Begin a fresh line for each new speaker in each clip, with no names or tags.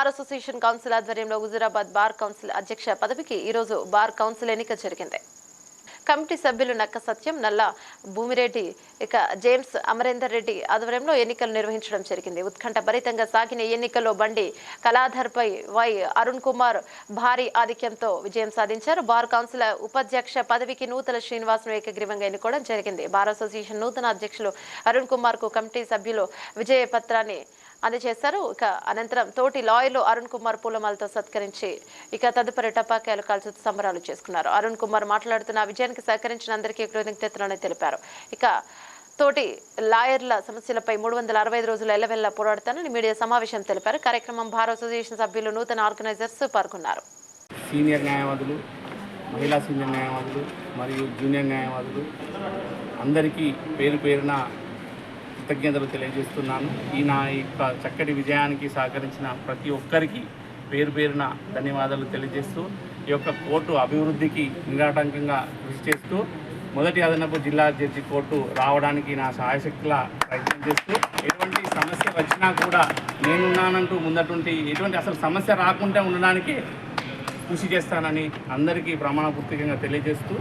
Bar association council ఆధ్వర్యంలో Huzurabad bar council అధ్యక్ష పదవికి ఈ రోజు బార్ కౌన్సిల్ ఎన్నిక జరిగింది. కమిటీ సభ్యులు నక్క సత్యం, నల్ల భూమిరెడ్డి, జేమ్స్ అమరేందర్ రెడ్డి ఆధ్వర్యంలో ఎన్నికలు నిర్వహించడం జరిగింది. ఉత్కంఠ భరితంగా సాగిన ఎన్నికల్లో బండి కళాధర్పై వై అరుణ్ కుమార్ భారీ ఆధిక్యంతో విజయం సాధించారు. బార్ కౌన్సిల్ ఉపాధ్యక్ష పదవికి నూతన శ్రీనివాస్ ను ఏకగ్రీవంగా ఎన్నుకోవడం జరిగింది. బార్ అసోసియేషన్ నూతన అధ్యక్షులు అరుణ్ కుమార్ కు కమిటీ సభ్యులు విజయ పత్రాన్ని అందజేశారు. అనంతరం తోటి లాయర్లు అరుణ్ కుమార్ పూలమాలతో సత్కరించి తదుపరి టపాకాయలు కాల్చి సంబరాలు చేసుకున్నారు. అరుణ్ కుమార్ మాట్లాడుతున్న విజయానికి సహకరించిన అందరికీ కృతజ్ఞతలను తెలిపారు. తోటి లాయర్ల సమస్యలపై 365 రోజులు ఎల్లవెల్లా పోరాడతానని మీడియా సమావేశం తెలిపారు. కార్యక్రమం బార్ అసోసియేషన్ సభ్యులు, నూతన ఆర్గనైజర్స్ పాల్గొన్నారు.
సీనియర్ న్యాయవాదులు, మహిళా సీనియర్ న్యాయవాదులు మరియు జూనియర్ న్యాయవాదులు అందరికీ పేరు పేరున కృతజ్ఞతలు తెలియజేస్తున్నాను. నా యొక్క చక్కటి విజయానికి సహకరించిన ప్రతి ఒక్కరికి పేరు పేరున ధన్యవాదాలు తెలియజేస్తూ ఈ యొక్క కోర్టు అభివృద్ధికి నిరాటంకంగా కృషి చేస్తూ మొదటి అదనపు జిల్లా జడ్జి కోర్టు రావడానికి నా సహాయశక్తుల ప్రయత్నం చేస్తూ ఎటువంటి సమస్య వచ్చినా కూడా నేనున్నానంటూ ముందటుండి ఎటువంటి అసలు సమస్య రాకుండా ఉండడానికి కృషి చేస్తానని అందరికీ ప్రమాణపూర్వకంగా తెలియజేస్తూ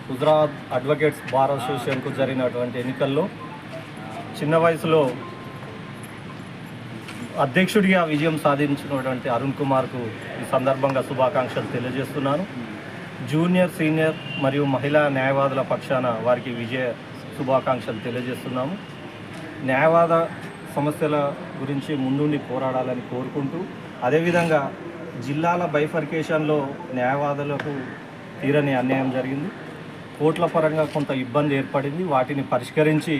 హుజూరాబాద్ అడ్వకేట్స్ బార్ అసోసియేషన్కు జరిగినటువంటి ఎన్నికల్లో చిన్న వయసులో అధ్యక్షుడిగా విజయం సాధించినటువంటి అరుణ్ కుమార్కు ఈ సందర్భంగా శుభాకాంక్షలు తెలియజేస్తున్నాను. జూనియర్, సీనియర్ మరియు మహిళా న్యాయవాదుల పక్షాన వారికి విజయ శుభాకాంక్షలు తెలియజేస్తున్నాము. న్యాయవాద సమస్యల గురించి ముందుండి పోరాడాలని కోరుకుంటూ, అదేవిధంగా జిల్లాల బైఫర్కేషన్లో న్యాయవాదులకు తీరని అన్యాయం జరిగింది. కోర్టుల పరంగా కొంత ఇబ్బంది ఏర్పడింది. వాటిని పరిష్కరించి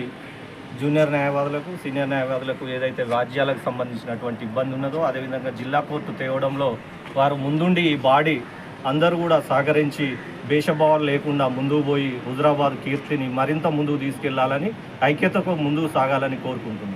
జూనియర్ న్యాయవాదులకు, సీనియర్ న్యాయవాదులకు ఏదైతే రాజ్యాలకు సంబంధించినటువంటి ఇబ్బంది ఉన్నదో అదేవిధంగా జిల్లా కోర్టు తేవడంలో వారు ముందుండి ఈ బాడీ అందరూ కూడా సహకరించి భేషభావాలు లేకుండా ముందుకు పోయి హుజూరాబాద్ కీర్తిని మరింత ముందుకు తీసుకెళ్లాలని, ఐక్యతకు ముందుకు సాగాలని కోరుకుంటున్నాను.